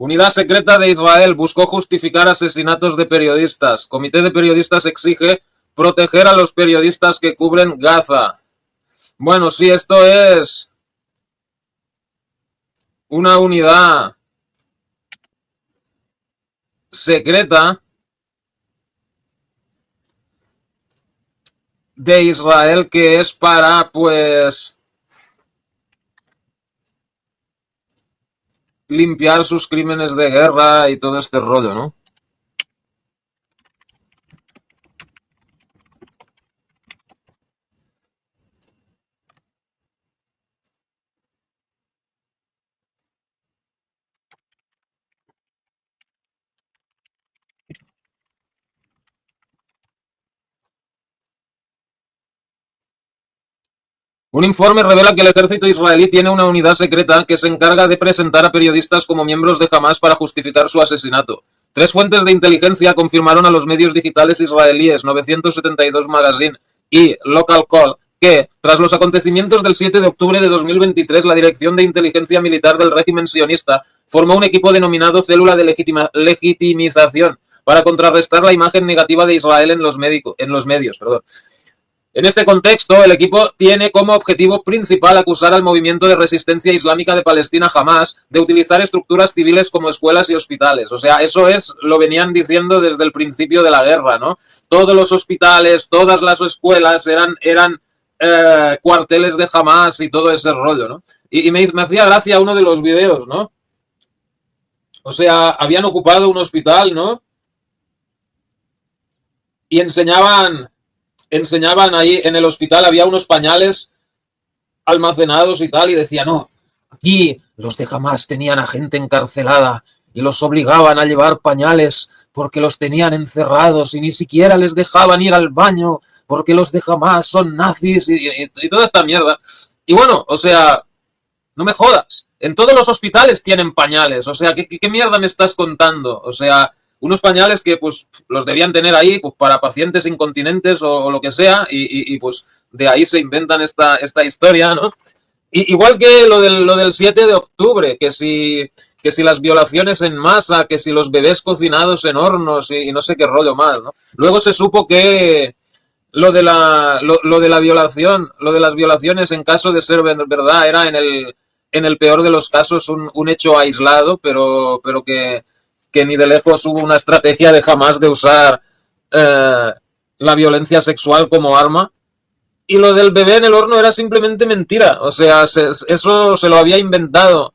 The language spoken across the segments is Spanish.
Unidad secreta de Israel buscó justificar asesinatos de periodistas. Comité de periodistas exige proteger a los periodistas que cubren Gaza. Bueno, sí, esto es una unidad secreta de Israel que es para, pues, limpiar sus crímenes de guerra y todo este rollo, ¿no? Un informe revela que el ejército israelí tiene una unidad secreta que se encarga de presentar a periodistas como miembros de Hamas para justificar su asesinato. 3 fuentes de inteligencia confirmaron a los medios digitales israelíes 972 Magazine y Local Call que, tras los acontecimientos del 7 de octubre de 2023, la Dirección de Inteligencia Militar del régimen sionista formó un equipo denominado Célula de Legitimización para contrarrestar la imagen negativa de Israel en los medios. En este contexto, el equipo tiene como objetivo principal acusar al movimiento de resistencia islámica de Palestina Hamas de utilizar estructuras civiles como escuelas y hospitales. O sea, eso lo venían diciendo desde el principio de la guerra, ¿no? Todos los hospitales, todas las escuelas eran cuarteles de Hamas y todo ese rollo, ¿no? Y me hacía gracia uno de los videos, ¿no? O sea, habían ocupado un hospital, ¿no? Y enseñaban ahí en el hospital, había unos pañales almacenados y tal, y decían, no, aquí los de Hamas tenían a gente encarcelada y los obligaban a llevar pañales porque los tenían encerrados y ni siquiera les dejaban ir al baño porque los de Hamas son nazis y toda esta mierda. Y bueno, o sea, no me jodas, en todos los hospitales tienen pañales, o sea, ¿qué mierda me estás contando? O sea, unos pañales que pues los debían tener ahí pues, para pacientes incontinentes o lo que sea, y pues de ahí se inventan esta historia, ¿no? Igual que lo del 7 de octubre, que si las violaciones en masa, que si los bebés cocinados en hornos y no sé qué rollo más, ¿no? Luego se supo que lo de la violación, lo de las violaciones en caso de ser verdad era en el peor de los casos un hecho aislado, pero que ni de lejos hubo una estrategia de Hamas de usar la violencia sexual como arma. Y lo del bebé en el horno era simplemente mentira. O sea, eso se lo había inventado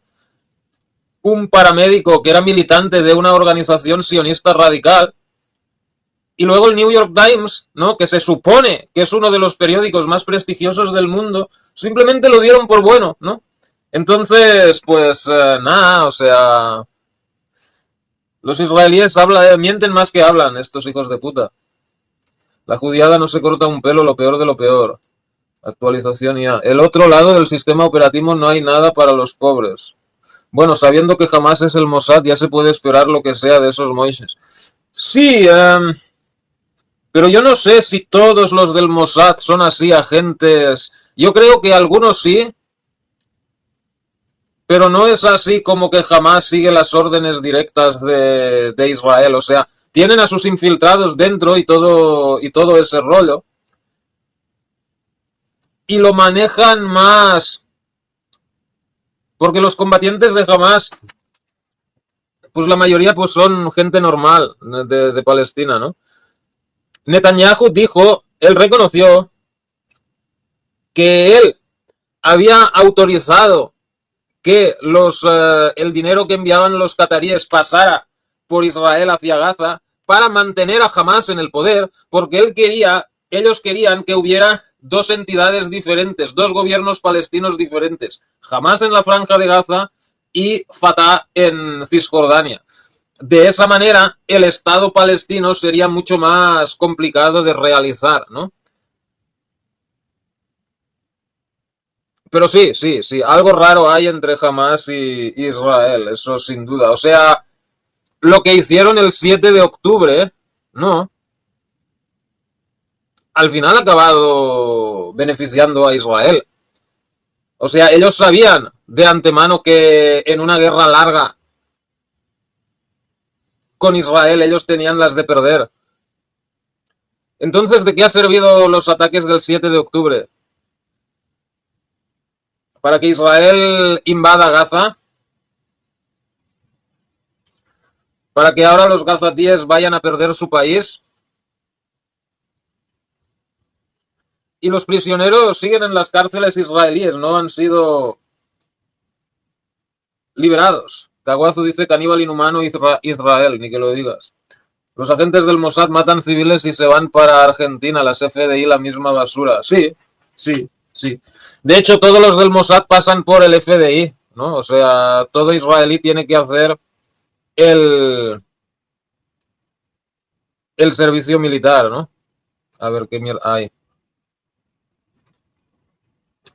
un paramédico que era militante de una organización sionista radical. Y luego el New York Times, ¿no? Que se supone que es uno de los periódicos más prestigiosos del mundo, simplemente lo dieron por bueno, ¿no? Entonces, pues nada, o sea, los israelíes mienten más que hablan, estos hijos de puta. La judiada no se corta un pelo, lo peor de lo peor. Actualización ya. El otro lado del sistema operativo no hay nada para los pobres. Bueno, sabiendo que jamás es el Mossad, ya se puede esperar lo que sea de esos moishes. Sí, pero yo no sé si todos los del Mossad son así agentes. Yo creo que algunos sí, pero no es así como que jamás sigue las órdenes directas de Israel. O sea, tienen a sus infiltrados dentro y todo ese rollo. Y lo manejan más. Porque los combatientes de Hamas, pues la mayoría pues son gente normal de Palestina, ¿no? Netanyahu él reconoció que él había autorizado que el dinero que enviaban los cataríes pasara por Israel hacia Gaza para mantener a Hamas en el poder, porque ellos querían que hubiera dos entidades diferentes, dos gobiernos palestinos diferentes, Hamas en la Franja de Gaza y Fatah en Cisjordania. De esa manera, el Estado palestino sería mucho más complicado de realizar, ¿no? Pero sí, algo raro hay entre Hamas y Israel, eso sin duda. O sea, lo que hicieron el 7 de octubre, ¿no? Al final ha acabado beneficiando a Israel. O sea, ellos sabían de antemano que en una guerra larga con Israel, ellos tenían las de perder. Entonces, ¿de qué ha servido los ataques del 7 de octubre? ¿Para que Israel invada Gaza? ¿Para que ahora los gazatíes vayan a perder su país? Y los prisioneros siguen en las cárceles israelíes, no han sido liberados. Caguazu dice caníbal inhumano Israel, ni que lo digas. Los agentes del Mossad matan civiles y se van para Argentina, las FDI la misma basura. Sí, sí, sí. De hecho, todos los del Mossad pasan por el FDI, ¿no? O sea, todo israelí tiene que hacer el, el servicio militar, ¿no? A ver qué mierda hay.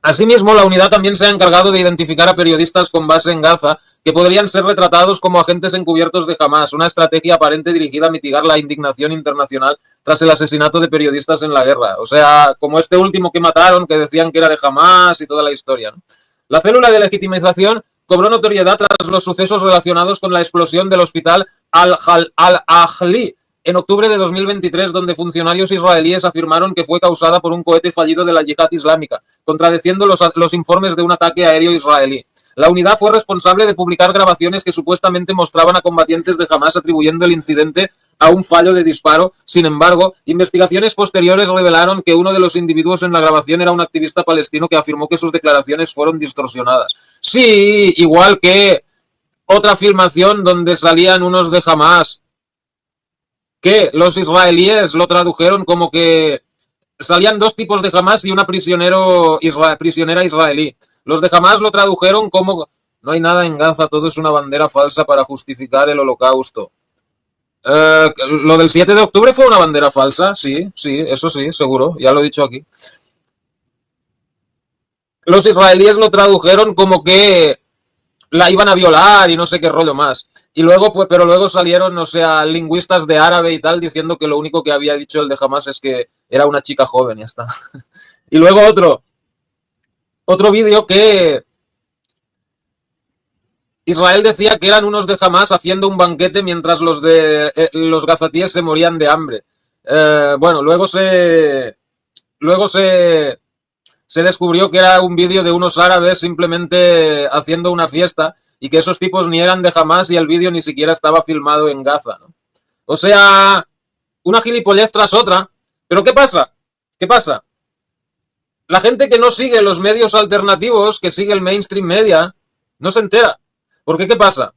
Asimismo, la unidad también se ha encargado de identificar a periodistas con base en Gaza que podrían ser retratados como agentes encubiertos de Hamas, una estrategia aparente dirigida a mitigar la indignación internacional tras el asesinato de periodistas en la guerra. O sea, como este último que mataron, que decían que era de Hamas y toda la historia, ¿no? La célula de legitimización cobró notoriedad tras los sucesos relacionados con la explosión del hospital Al-Ahli en octubre de 2023, donde funcionarios israelíes afirmaron que fue causada por un cohete fallido de la yihad islámica, contradeciendo los informes de un ataque aéreo israelí. La unidad fue responsable de publicar grabaciones que supuestamente mostraban a combatientes de Hamas atribuyendo el incidente a un fallo de disparo. Sin embargo, investigaciones posteriores revelaron que uno de los individuos en la grabación era un activista palestino que afirmó que sus declaraciones fueron distorsionadas. Sí, igual que otra filmación donde salían unos de Hamas que los israelíes lo tradujeron como que salían dos tipos de Hamas y una prisionera israelí. Los de Hamas lo tradujeron como no hay nada en Gaza, todo es una bandera falsa para justificar el holocausto. Lo del 7 de octubre fue una bandera falsa, sí, sí, eso sí, seguro, ya lo he dicho aquí. Los israelíes lo tradujeron como que la iban a violar y no sé qué rollo más. Y luego, pues, pero luego salieron, o sea, lingüistas de árabe y tal, diciendo que lo único que había dicho el de Hamas es que era una chica joven y ya está. Y luego otro vídeo que Israel decía que eran unos de Hamas haciendo un banquete mientras los gazatíes se morían de hambre. Bueno, luego se descubrió que era un vídeo de unos árabes simplemente haciendo una fiesta y que esos tipos ni eran de Hamas y el vídeo ni siquiera estaba filmado en Gaza, ¿no? O sea, una gilipollez tras otra. Pero ¿qué pasa? ¿Qué pasa? La gente que no sigue los medios alternativos, que sigue el mainstream media, no se entera. Porque ¿qué pasa?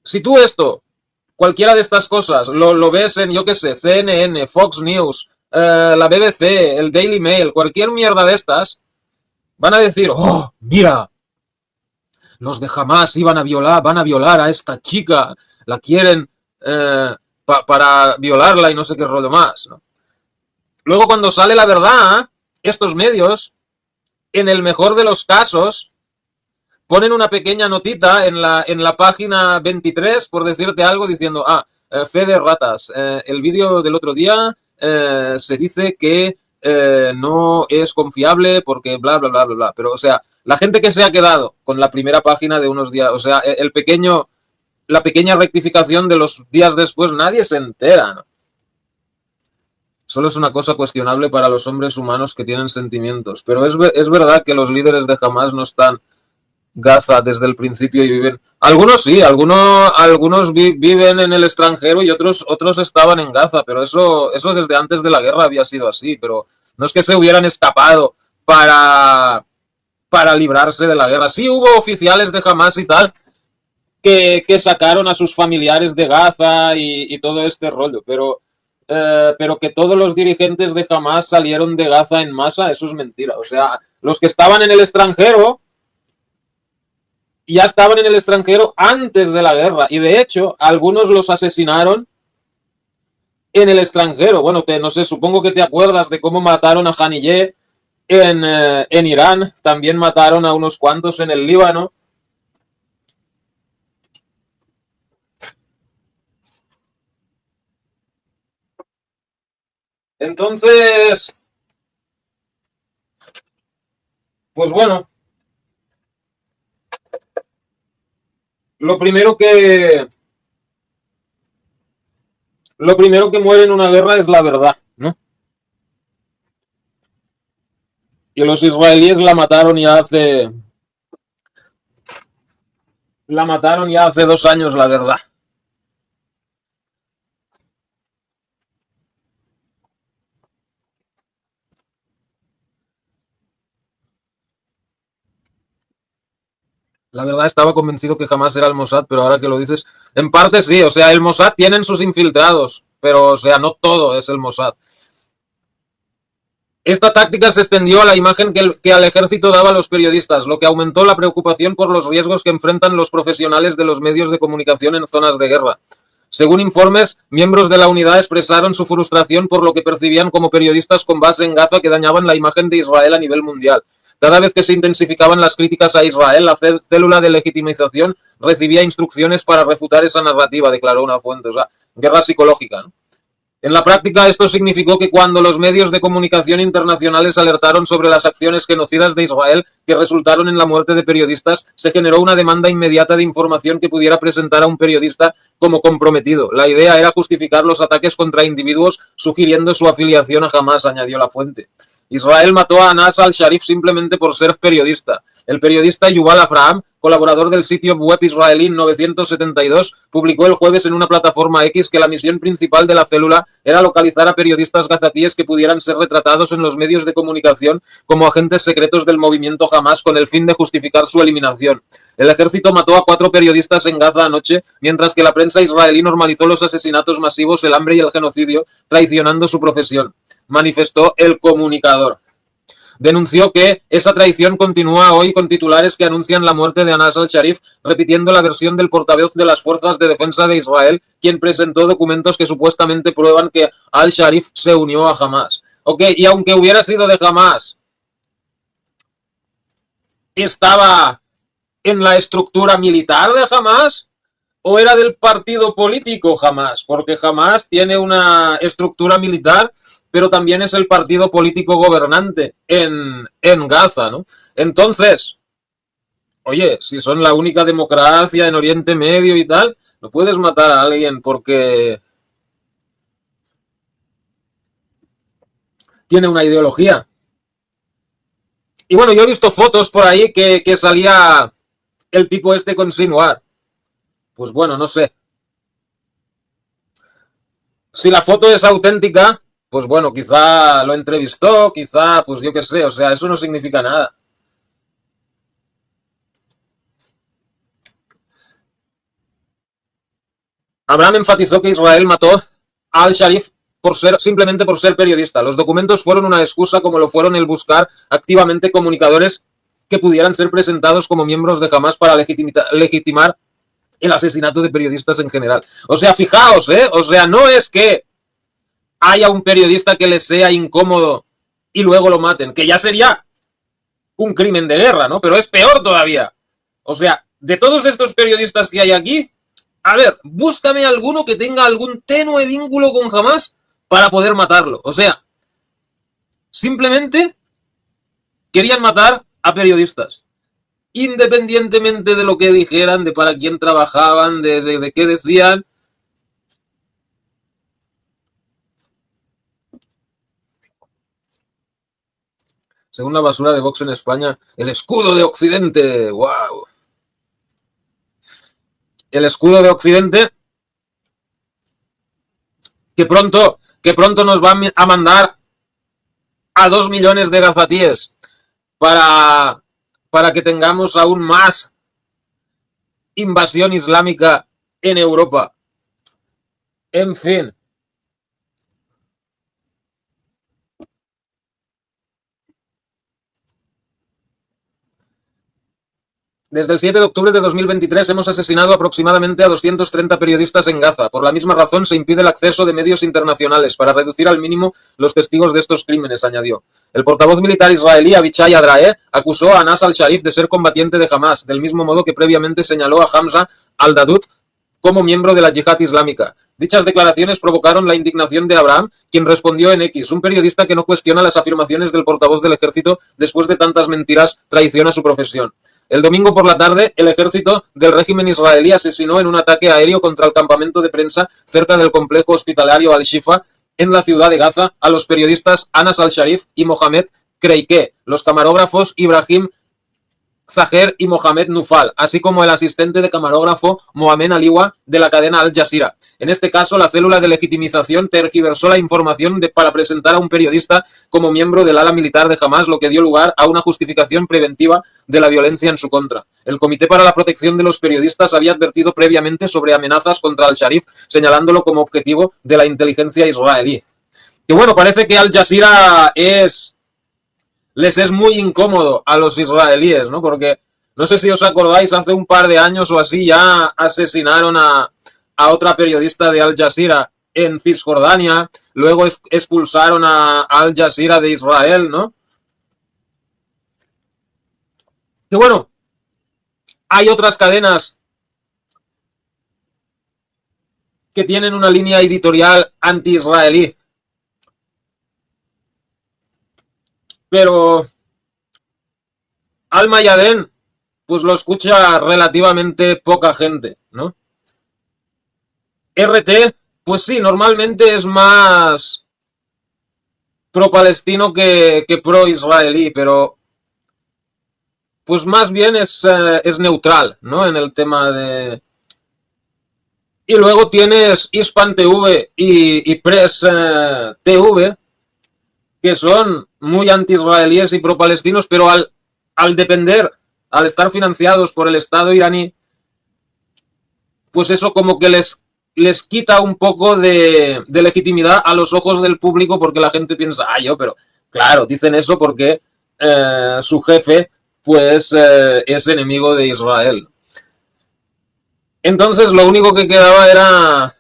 Si tú cualquiera de estas cosas, lo ves en, yo qué sé, CNN, Fox News, la BBC, el Daily Mail, cualquier mierda de estas, van a decir, oh, mira, los de Hamas van a violar a esta chica, la quieren para violarla y no sé qué rollo más, ¿no? Luego cuando sale la verdad, estos medios, en el mejor de los casos, ponen una pequeña notita en la página 23, por decirte algo, diciendo, fe de ratas, el vídeo del otro día se dice que no es confiable porque bla, bla, bla, bla, bla. Pero, o sea, la gente que se ha quedado con la primera página de unos días, o sea, la pequeña rectificación de los días después, nadie se entera, ¿no? Solo es una cosa cuestionable para los hombres humanos que tienen sentimientos. Pero es verdad que los líderes de Hamas no están Gaza desde el principio y viven. Algunos sí, algunos viven en el extranjero y otros estaban en Gaza, pero eso desde antes de la guerra había sido así, pero no es que se hubieran escapado para librarse de la guerra. Sí hubo oficiales de Hamas y tal que sacaron a sus familiares de Gaza y todo este rollo, pero que todos los dirigentes de Hamas salieron de Gaza en masa, eso es mentira. O sea, los que estaban en el extranjero ya estaban en el extranjero antes de la guerra y de hecho algunos los asesinaron en el extranjero. Bueno, no sé, supongo que te acuerdas de cómo mataron a Haniyeh en Irán, también mataron a unos cuantos en el Líbano. Entonces, pues bueno, lo primero lo primero que muere en una guerra es la verdad, ¿no? Y los israelíes la mataron ya hace 2 años, la verdad. La verdad estaba convencido que jamás era el Mossad, pero ahora que lo dices, en parte sí, o sea, el Mossad tienen sus infiltrados, pero o sea, no todo es el Mossad. Esta táctica se extendió a la imagen que al ejército daba a los periodistas, lo que aumentó la preocupación por los riesgos que enfrentan los profesionales de los medios de comunicación en zonas de guerra. Según informes, miembros de la unidad expresaron su frustración por lo que percibían como periodistas con base en Gaza que dañaban la imagen de Israel a nivel mundial. Cada vez que se intensificaban las críticas a Israel, la célula de legitimización recibía instrucciones para refutar esa narrativa, declaró una fuente. O sea, guerra psicológica, ¿no? En la práctica, esto significó que cuando los medios de comunicación internacionales alertaron sobre las acciones genocidas de Israel que resultaron en la muerte de periodistas, se generó una demanda inmediata de información que pudiera presentar a un periodista como comprometido. La idea era justificar los ataques contra individuos sugiriendo su afiliación a Hamas, añadió la fuente. Israel mató a Anas al-Sharif simplemente por ser periodista. El periodista Yuval Avraham, colaborador del sitio web israelí 972, publicó el jueves en una plataforma X que la misión principal de la célula era localizar a periodistas gazatíes que pudieran ser retratados en los medios de comunicación como agentes secretos del movimiento Hamas con el fin de justificar su eliminación. El ejército mató a 4 periodistas en Gaza anoche, mientras que la prensa israelí normalizó los asesinatos masivos, el hambre y el genocidio, traicionando su profesión, manifestó el comunicador. Denunció que esa traición continúa hoy con titulares que anuncian la muerte de Anas al-Sharif, repitiendo la versión del portavoz de las Fuerzas de Defensa de Israel, quien presentó documentos que supuestamente prueban que al-Sharif se unió a Hamas. Ok, y aunque hubiera sido de Hamas, ¿estaba en la estructura militar de Hamas? ¿O era del partido político Hamas? Porque Hamas tiene una estructura militar, pero también es el partido político gobernante en Gaza, ¿no? Entonces, oye, si son la única democracia en Oriente Medio y tal, no puedes matar a alguien porque tiene una ideología. Y bueno, yo he visto fotos por ahí que salía el tipo este con Sinwar. Pues bueno, no sé. Si la foto es auténtica, pues bueno, quizá lo entrevistó, quizá, pues yo qué sé, o sea, eso no significa nada. Abraham enfatizó que Israel mató a al-Sharif simplemente por ser periodista. Los documentos fueron una excusa como lo fueron el buscar activamente comunicadores que pudieran ser presentados como miembros de Hamas para legitimar el asesinato de periodistas en general. O sea, fijaos, o sea, no es que haya un periodista que les sea incómodo y luego lo maten, que ya sería un crimen de guerra, ¿no? Pero es peor todavía. O sea, de todos estos periodistas que hay aquí, a ver, búscame alguno que tenga algún tenue vínculo con Hamas para poder matarlo. O sea, simplemente querían matar a periodistas. Independientemente de lo que dijeran, de para quién trabajaban, de qué decían. Según la basura de Vox en España, el escudo de Occidente. ¡Wow! El escudo de Occidente que pronto nos va a mandar a 2 millones de gazatíes para que tengamos aún más invasión islámica en Europa. En fin. Desde el 7 de octubre de 2023 hemos asesinado aproximadamente a 230 periodistas en Gaza. Por la misma razón se impide el acceso de medios internacionales para reducir al mínimo los testigos de estos crímenes, añadió. El portavoz militar israelí Avichai Adrae acusó a Anas al-Sharif de ser combatiente de Hamas, del mismo modo que previamente señaló a Hamza al-Dadud como miembro de la yihad islámica. Dichas declaraciones provocaron la indignación de Abraham, quien respondió en X, un periodista que no cuestiona las afirmaciones del portavoz del ejército después de tantas mentiras traiciona su profesión. El domingo por la tarde, el ejército del régimen israelí asesinó en un ataque aéreo contra el campamento de prensa cerca del complejo hospitalario Al-Shifa en la ciudad de Gaza a los periodistas Anas al-Sharif y Mohamed Kreike, los camarógrafos Ibrahim Zaher y Mohamed Nufal, así como el asistente de camarógrafo Mohamed Aliwa de la cadena Al Jazeera. En este caso, la célula de legitimización tergiversó la información para presentar a un periodista como miembro del ala militar de Hamas, lo que dio lugar a una justificación preventiva de la violencia en su contra. El Comité para la Protección de los Periodistas había advertido previamente sobre amenazas contra Al-Sharif, señalándolo como objetivo de la inteligencia israelí. Que bueno, parece que Al Jazeera les es muy incómodo a los israelíes, ¿no? Porque no sé si os acordáis, hace un par de años o así ya asesinaron a otra periodista de Al Jazeera en Cisjordania, luego expulsaron a Al Jazeera de Israel, ¿no? Que bueno, hay otras cadenas que tienen una línea editorial anti-israelí, pero Al Mayadén pues lo escucha relativamente poca gente, ¿no? RT, pues sí, normalmente es más pro-palestino que pro-israelí, pero pues más bien es neutral, ¿no? En el tema de... Y luego tienes Hispan TV y Press TV, que son muy anti-israelíes y pro-palestinos, pero al depender, al estar financiados por el Estado iraní, pues eso como que les quita un poco de legitimidad a los ojos del público, porque la gente piensa, pero claro, dicen eso porque su jefe pues es enemigo de Israel. Entonces lo único que quedaba era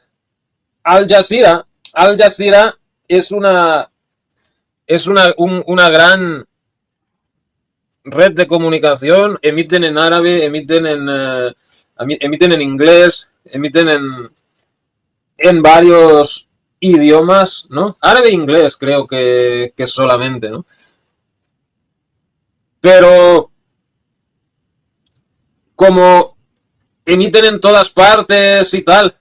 Al Jazeera. Al Jazeera es una gran red de comunicación, emiten en árabe, emiten en inglés, emiten en varios idiomas, ¿no? Árabe e inglés creo que solamente, ¿no? Pero como emiten en todas partes y tal,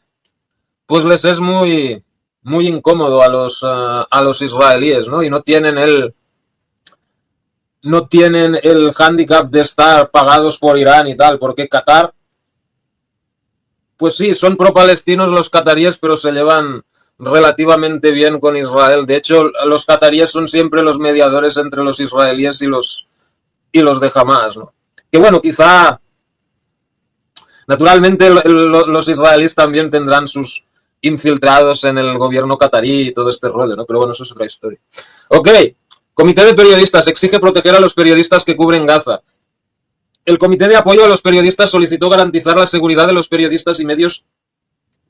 pues les es muy incómodo a los israelíes, ¿no? Y no tienen el hándicap de estar pagados por Irán y tal, porque Qatar, pues sí, son pro-palestinos los cataríes, pero se llevan relativamente bien con Israel. De hecho, los cataríes son siempre los mediadores entre los israelíes y los de Hamas, ¿no? Que bueno, quizá, naturalmente, los israelíes también tendrán sus infiltrados en el gobierno catarí y todo este rollo, ¿no? Pero bueno, eso es otra historia. Ok, Comité de Periodistas exige proteger a los periodistas que cubren Gaza. El Comité de Apoyo a los Periodistas solicitó garantizar la seguridad de los periodistas y medios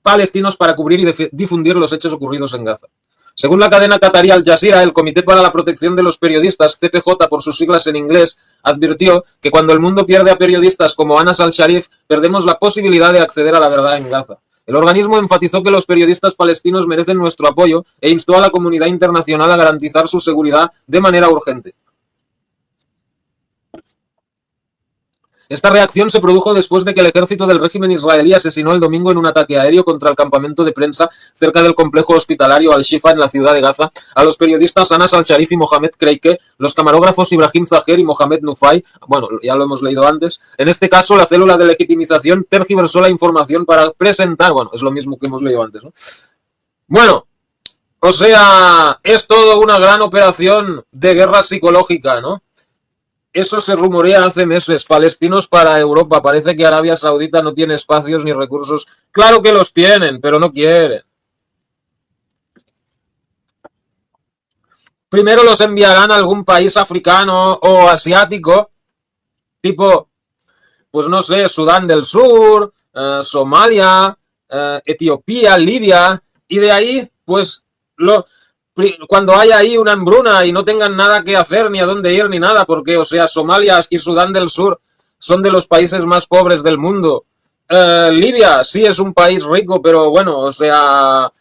palestinos para cubrir y difundir los hechos ocurridos en Gaza. Según la cadena catarí Al Jazeera, el Comité para la Protección de los Periodistas, CPJ por sus siglas en inglés, advirtió que cuando el mundo pierde a periodistas como Anas al-Sharif, perdemos la posibilidad de acceder a la verdad en Gaza. El organismo enfatizó que los periodistas palestinos merecen nuestro apoyo e instó a la comunidad internacional a garantizar su seguridad de manera urgente. Esta reacción se produjo después de que el ejército del régimen israelí asesinó el domingo en un ataque aéreo contra el campamento de prensa cerca del complejo hospitalario Al-Shifa en la ciudad de Gaza a los periodistas Anas al-Sharif y Mohamed Kreike, los camarógrafos Ibrahim Zaher y Mohamed Nufal. Bueno, ya lo hemos leído antes. En este caso, la célula de legitimización tergiversó la información para presentar... Bueno, es lo mismo que hemos leído antes, ¿no? Bueno, o sea, es todo una gran operación de guerra psicológica, ¿no? Eso se rumorea hace meses. Palestinos para Europa. Parece que Arabia Saudita no tiene espacios ni recursos. Claro que los tienen, pero no quieren. Primero los enviarán a algún país africano o asiático, tipo, pues no sé, Sudán del Sur, Somalia, Etiopía, Libia, y de ahí, pues, cuando haya ahí una hambruna y no tengan nada que hacer, ni a dónde ir, ni nada, porque, o sea, Somalia y Sudán del Sur son de los países más pobres del mundo. Libia sí es un país rico, pero bueno, o sea,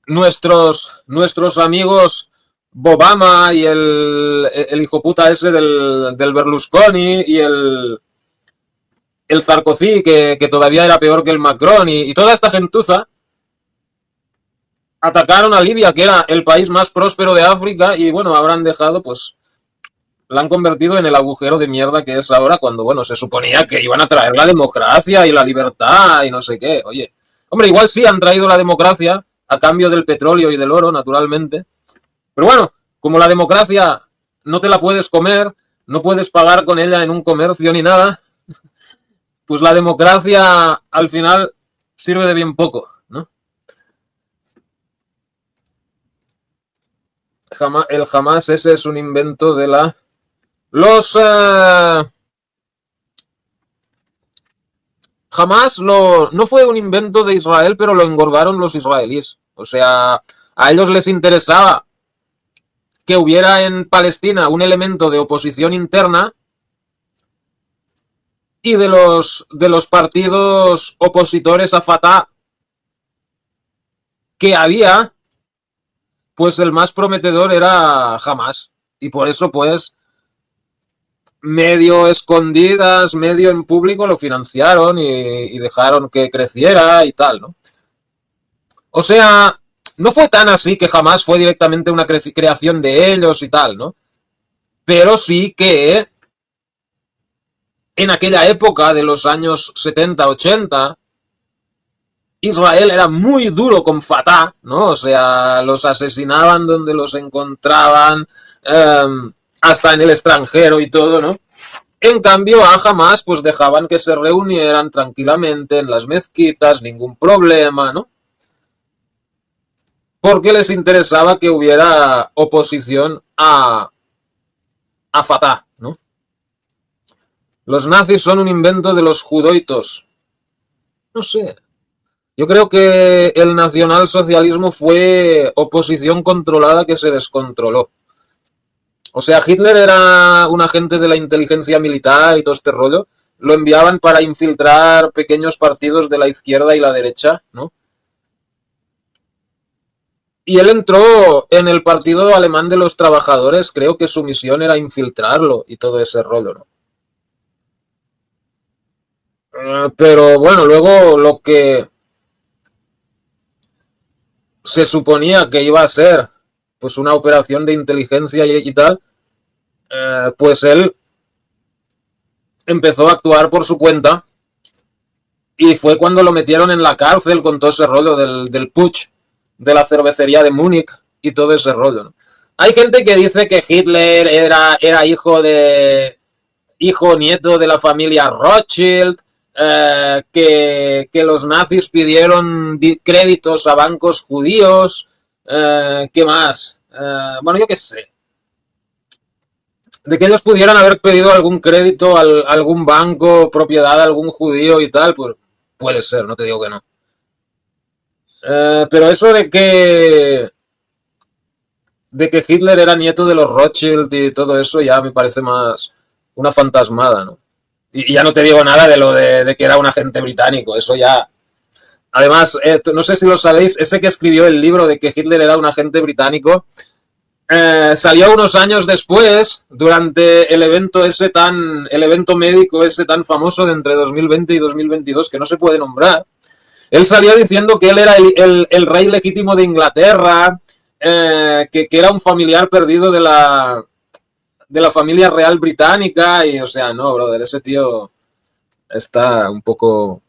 nuestros amigos Obama y el hijo puta ese del Berlusconi y el Sarkozy, que todavía era peor que el Macron, y toda esta gentuza atacaron a Libia, que era el país más próspero de África, y bueno, habrán dejado, pues, la han convertido en el agujero de mierda que es ahora, cuando, bueno, se suponía que iban a traer la democracia y la libertad y no sé qué. Oye, hombre, igual sí han traído la democracia a cambio del petróleo y del oro, naturalmente. Pero bueno, como la democracia no te la puedes comer, no puedes pagar con ella en un comercio ni nada, pues la democracia al final sirve de bien poco, ¿no? El Hamas ese es un invento de la... Los... Jamás no fue un invento de Israel, pero lo engordaron los israelíes. O sea, a ellos les interesaba que hubiera en Palestina un elemento de oposición interna y de los partidos opositores a Fatah que había, pues el más prometedor era Hamas. Y por eso, pues, medio escondidas, medio en público lo financiaron y dejaron que creciera y tal, ¿no? O sea, no fue tan así que jamás fue directamente una creación de ellos y tal, ¿no? Pero sí que en aquella época de los años 70-80, Israel era muy duro con Fatah, ¿no? O sea, los asesinaban donde los encontraban, eh, hasta en el extranjero y todo, ¿no? En cambio, a Hamas, pues dejaban que se reunieran tranquilamente en las mezquitas, ningún problema, ¿no? Porque les interesaba que hubiera oposición a Fatah, ¿no? Los nazis son un invento de los judoitos. No sé. Yo creo que el nacionalsocialismo fue oposición controlada que se descontroló. O sea, Hitler era un agente de la inteligencia militar y todo este rollo. Lo enviaban para infiltrar pequeños partidos de la izquierda y la derecha, ¿no? Y él entró en el Partido Alemán de los Trabajadores, creo que su misión era infiltrarlo y todo ese rollo, ¿no? Pero bueno, luego lo que se suponía que iba a ser pues una operación de inteligencia y tal, pues él empezó a actuar por su cuenta y fue cuando lo metieron en la cárcel con todo ese rollo del putsch de la cervecería de Múnich y todo ese rollo, ¿no? Hay gente que dice que Hitler era hijo nieto de la familia Rothschild, que los nazis pidieron créditos a bancos judíos, ¿qué más? Bueno, yo qué sé. De que ellos pudieran haber pedido algún crédito a algún banco, propiedad de algún judío y tal, pues puede ser, no te digo que no. Pero eso de que Hitler era nieto de los Rothschild y todo eso ya me parece más una fantasmada, ¿no? Y ya no te digo nada de lo de que era un agente británico, eso ya... Además, no sé si lo sabéis, ese que escribió el libro de que Hitler era un agente británico, salió unos años después, durante el evento médico ese tan famoso de entre 2020 y 2022, que no se puede nombrar. Él salió diciendo que él era el rey legítimo de Inglaterra, que era un familiar perdido de la familia real británica, y o sea, no, brother, ese tío está un poco...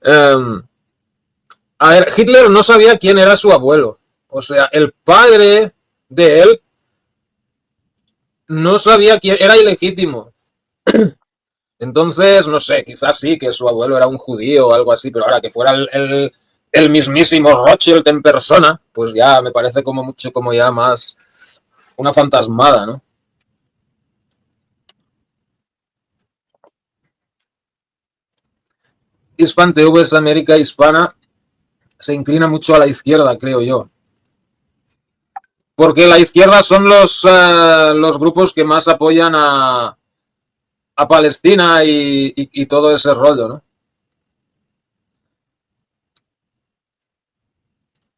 Um, a ver, Hitler no sabía quién era su abuelo. O sea, el padre de él no sabía quién era ilegítimo. Entonces, no sé, quizás sí que su abuelo era un judío o algo así, pero ahora que fuera el mismísimo Rothschild en persona, pues ya me parece como mucho, como ya más una fantasmada, ¿no? Hispan TV es América Hispana, se inclina mucho a la izquierda, creo yo. Porque la izquierda son los grupos que más apoyan a Palestina y todo ese rollo, ¿no?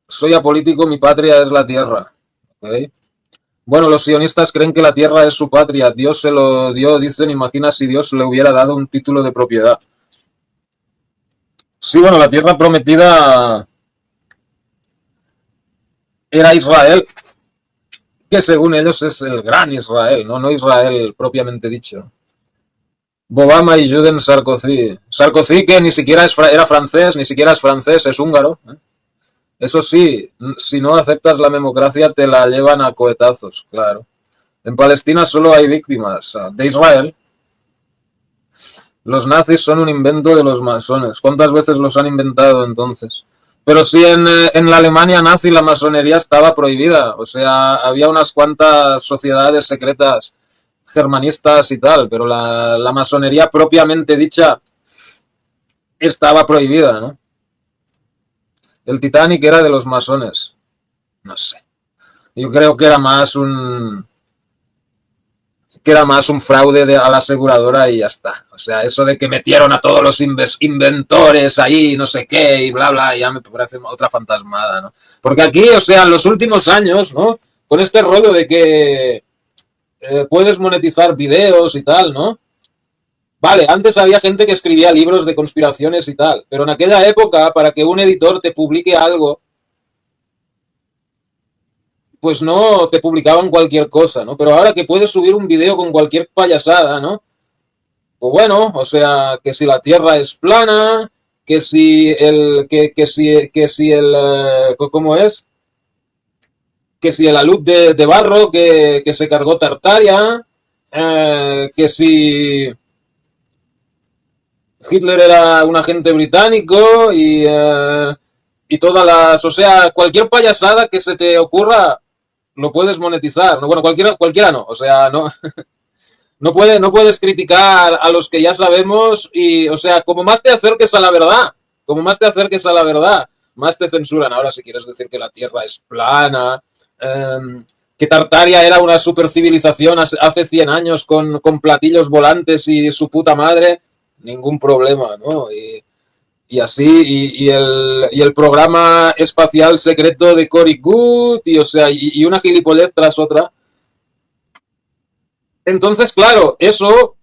Soy apolítico, mi patria es la tierra. ¿ok? Bueno, los sionistas creen que la tierra es su patria. Dios se lo dio, dicen, imagina si Dios le hubiera dado un título de propiedad. Sí, bueno, la tierra prometida era Israel, que según ellos es el gran Israel, ¿no? No Israel propiamente dicho. Obama y Juden Sarkozy. Sarkozy que ni siquiera era francés, ni siquiera es francés, es húngaro. ¿Eh? Eso sí, si no aceptas la democracia te la llevan a cohetazos, claro. En Palestina solo hay víctimas de Israel. Los nazis son un invento de los masones. ¿Cuántas veces los han inventado entonces? Pero sí, en la Alemania nazi la masonería estaba prohibida. O sea, había unas cuantas sociedades secretas germanistas y tal, pero la masonería propiamente dicha estaba prohibida, ¿no? El Titanic era de los masones. No sé. Yo creo que era más un fraude a la aseguradora y ya está. O sea, eso de que metieron a todos los inventores ahí, no sé qué, y bla, bla, ya me parece otra fantasmada, ¿no? Porque aquí, o sea, en los últimos años, ¿no? Con este rollo de que puedes monetizar videos y tal, ¿no? Vale, antes había gente que escribía libros de conspiraciones y tal, pero en aquella época, para que un editor te publique algo, pues no te publicaban cualquier cosa, ¿no? Pero ahora que puedes subir un video con cualquier payasada, ¿no? Pues bueno, o sea, que si la Tierra es plana, que si el, ¿cómo es? Que si el alud de barro que se cargó Tartaria, que si Hitler era un agente británico y todas las, o sea, cualquier payasada que se te ocurra lo puedes monetizar, ¿no? Bueno, cualquiera no, o sea, no, no puedes criticar a los que ya sabemos y, o sea, como más te acerques a la verdad, como más te acerques a la verdad, más te censuran. Ahora, si quieres decir que la Tierra es plana, que Tartaria era una supercivilización hace 100 años con platillos volantes y su puta madre, ningún problema, ¿no? Y así, y el programa espacial secreto de Cory Good, y, o sea, y una gilipollez tras otra. Entonces, claro, eso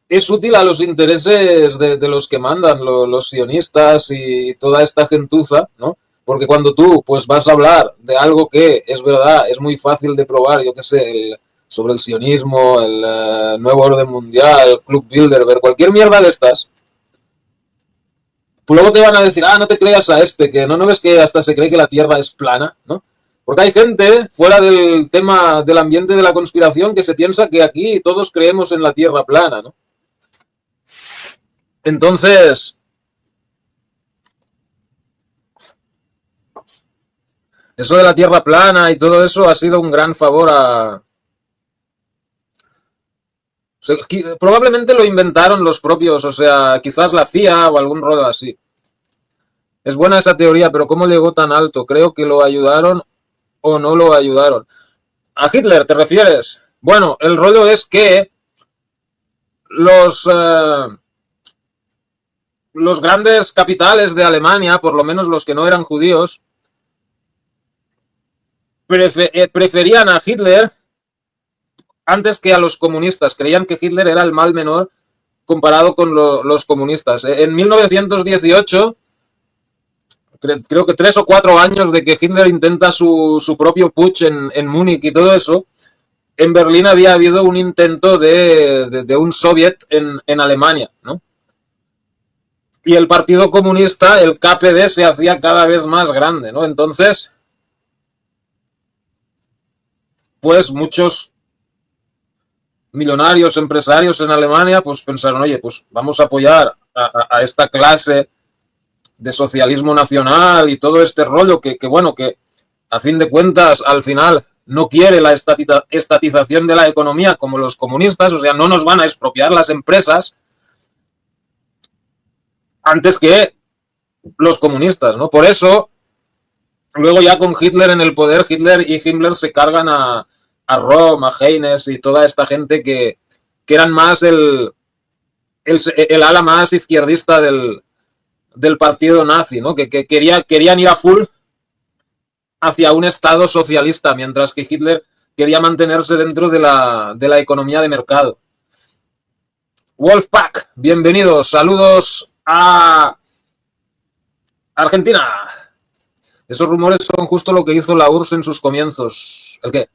es útil a los intereses de los que mandan, los sionistas y toda esta gentuza, ¿no? Porque cuando tú pues vas a hablar de algo que es verdad, es muy fácil de probar, yo qué sé, sobre el sionismo, el nuevo orden mundial, el Club Bilderberg, cualquier mierda de estas, pues luego te van a decir, no te creas a este, que no ves que hasta se cree que la Tierra es plana, ¿no? Porque hay gente fuera del tema del ambiente de la conspiración que se piensa que aquí todos creemos en la Tierra plana, ¿no? Entonces, eso de la Tierra plana y todo eso ha sido un gran favor a... Probablemente lo inventaron los propios, o sea, quizás la CIA o algún rollo así. Es buena esa teoría, pero ¿cómo llegó tan alto? Creo que lo ayudaron o no lo ayudaron. ¿A Hitler te refieres? Bueno, el rollo es que los, los grandes capitales de Alemania, por lo menos los que no eran judíos, preferían a Hitler antes que a los comunistas. Creían que Hitler era el mal menor comparado con los comunistas. En 1918, creo que 3 o 4 años de que Hitler intenta su propio putsch en Múnich y todo eso, en Berlín había habido un intento de un soviet en Alemania, ¿no? Y el Partido Comunista, el KPD, se hacía cada vez más grande, ¿no? Entonces, pues muchos millonarios, empresarios en Alemania, pues pensaron, oye, pues vamos a apoyar a esta clase de socialismo nacional y todo este rollo bueno, que a fin de cuentas, al final, no quiere la estatización de la economía como los comunistas, o sea, no nos van a expropiar las empresas antes que los comunistas, ¿no? Por eso, luego ya con Hitler en el poder, Hitler y Himmler se cargan a Rom, a Haynes y toda esta gente que eran más el ala más izquierdista del partido nazi, ¿no? Que querían ir a full hacia un Estado socialista, mientras que Hitler quería mantenerse dentro de la economía de mercado. Wolfpack, bienvenidos, saludos a Argentina. Esos rumores son justo lo que hizo la URSS en sus comienzos. ¿El qué?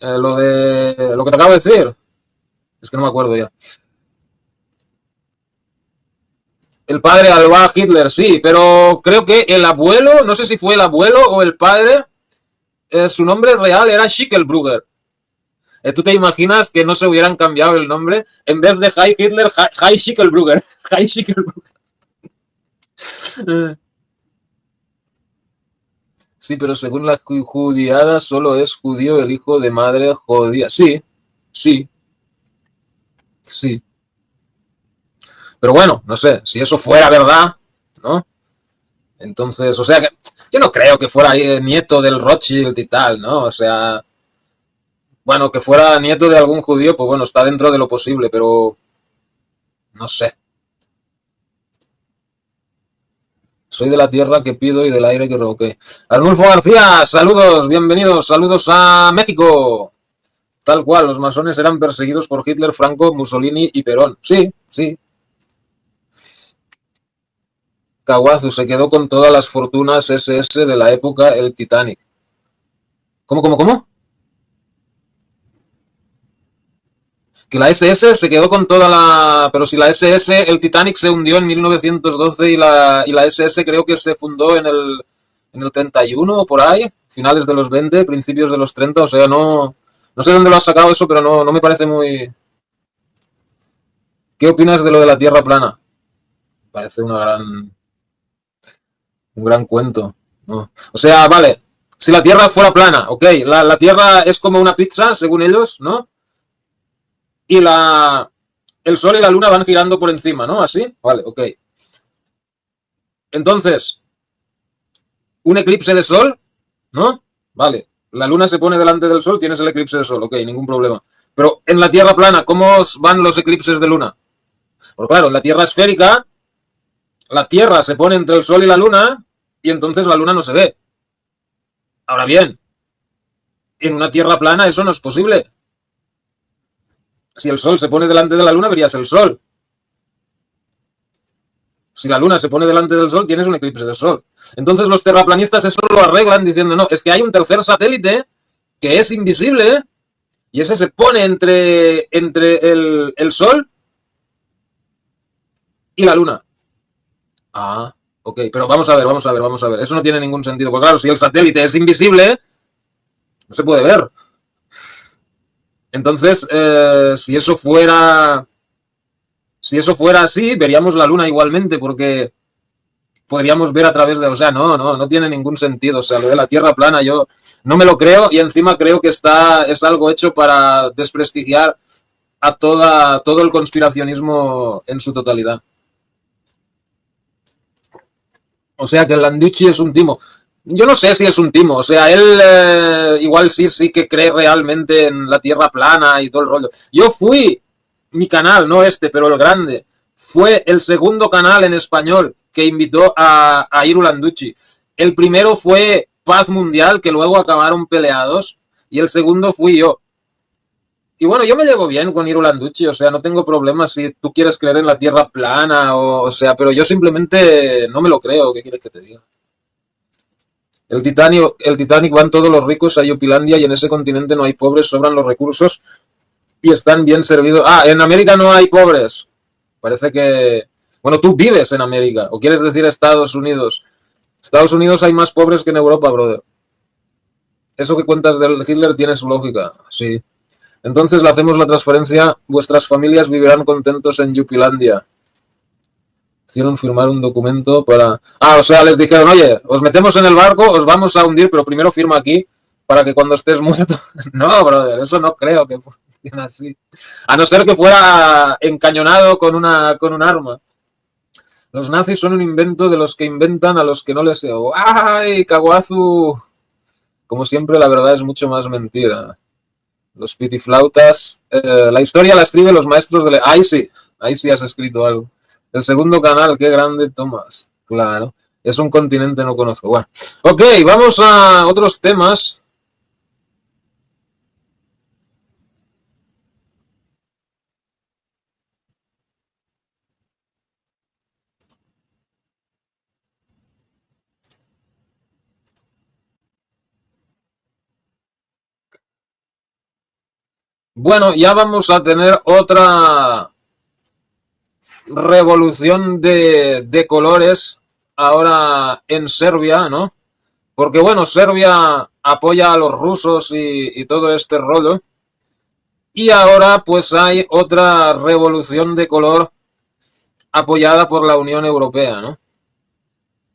Lo que te acabo de decir. Es que no me acuerdo ya. El padre Alba Hitler, sí, pero creo que el abuelo, no sé si fue el abuelo o el padre, su nombre real era Schicklbrügger. ¿Tú te imaginas que no se hubieran cambiado el nombre? En vez de Heil Hitler, Heil Schicklbrügger. Heil Schicklbrügger. Sí, pero según la judiada, solo es judío el hijo de madre judía. Sí, sí, sí. Pero bueno, no sé, si eso fuera verdad, ¿no? Entonces, o sea, que yo no creo que fuera nieto del Rothschild y tal, ¿no? O sea, bueno, que fuera nieto de algún judío, pues bueno, está dentro de lo posible, pero no sé. Soy de la tierra que pido y del aire que roqué. Arnulfo García, saludos, bienvenidos, saludos a México. Tal cual, los masones eran perseguidos por Hitler, Franco, Mussolini y Perón. Sí, sí. Kawazu se quedó con todas las fortunas SS de la época, el Titanic. ¿Cómo? Que la SS se quedó con toda la... Pero si la SS, el Titanic se hundió en 1912 y la SS creo que se fundó en el 31 o por ahí, finales de los 20, principios de los 30, o sea, no... No sé dónde lo has sacado eso, pero no, no me parece muy... ¿Qué opinas de lo de la Tierra plana? Parece un gran cuento, ¿no? O sea, vale, si la Tierra fuera plana, ok, la Tierra es como una pizza, según ellos, ¿no? Y el Sol y la Luna van girando por encima, ¿no? Así, vale, ok. Entonces, un eclipse de Sol, ¿no? Vale, la Luna se pone delante del Sol, tienes el eclipse de Sol, ok, ningún problema. Pero en la Tierra plana, ¿cómo van los eclipses de Luna? Pues claro, en la Tierra esférica, la Tierra se pone entre el Sol y la Luna y entonces la Luna no se ve. Ahora bien, en una Tierra plana eso no es posible. Si el Sol se pone delante de la Luna, verías el Sol. Si la Luna se pone delante del Sol, tienes un eclipse del Sol. Entonces los terraplanistas eso lo arreglan diciendo, no, es que hay un tercer satélite que es invisible y ese se pone entre el Sol y la Luna. Ah, ok, pero vamos a ver. Eso no tiene ningún sentido. Porque claro, si el satélite es invisible, no se puede ver. Entonces, si eso fuera así, veríamos la Luna igualmente, porque podríamos ver a través de, o sea, no tiene ningún sentido. O sea, lo de la Tierra plana yo no me lo creo y encima creo que es algo hecho para desprestigiar a todo el conspiracionismo en su totalidad. O sea, que el Landucci es un timo. Yo no sé si es un timo, o sea, él igual sí que cree realmente en la Tierra plana y todo el rollo. Yo fui, mi canal, no este, pero el grande, fue el segundo canal en español que invitó a Iru Landucci. El primero fue Paz Mundial, que luego acabaron peleados, y el segundo fui yo. Y bueno, yo me llevo bien con Iru Landucci, o sea, no tengo problemas si tú quieres creer en la Tierra plana, o sea, pero yo simplemente no me lo creo, ¿qué quieres que te diga? El Titanic van todos los ricos a Yopilandia y en ese continente no hay pobres, sobran los recursos y están bien servidos. Ah, en América no hay pobres. Parece que... Bueno, tú vives en América, o quieres decir Estados Unidos. Estados Unidos hay más pobres que en Europa, brother. Eso que cuentas del Hitler tiene su lógica, sí. Entonces le hacemos la transferencia, vuestras familias vivirán contentos en Yupilandia. Hicieron firmar un documento para... Ah, o sea, les dijeron, oye, os metemos en el barco, os vamos a hundir, pero primero firma aquí para que cuando estés muerto... No, brother, eso no creo que funcione así. A no ser que fuera encañonado con un arma. Los nazis son un invento de los que inventan a los que no les... ¡Ay, Kawazu! Como siempre, la verdad es mucho más mentira. Los pitiflautas... la historia la escriben los maestros de... Ahí sí has escrito algo. El segundo canal, qué grande, Tomás. Claro. Es un continente no conozco. Bueno, ok, vamos a otros temas. Bueno, ya vamos a tener otra revolución de colores ahora en Serbia, ¿no? Porque bueno, Serbia apoya a los rusos y todo este rollo. Y ahora pues hay otra revolución de color apoyada por la Unión Europea, ¿no?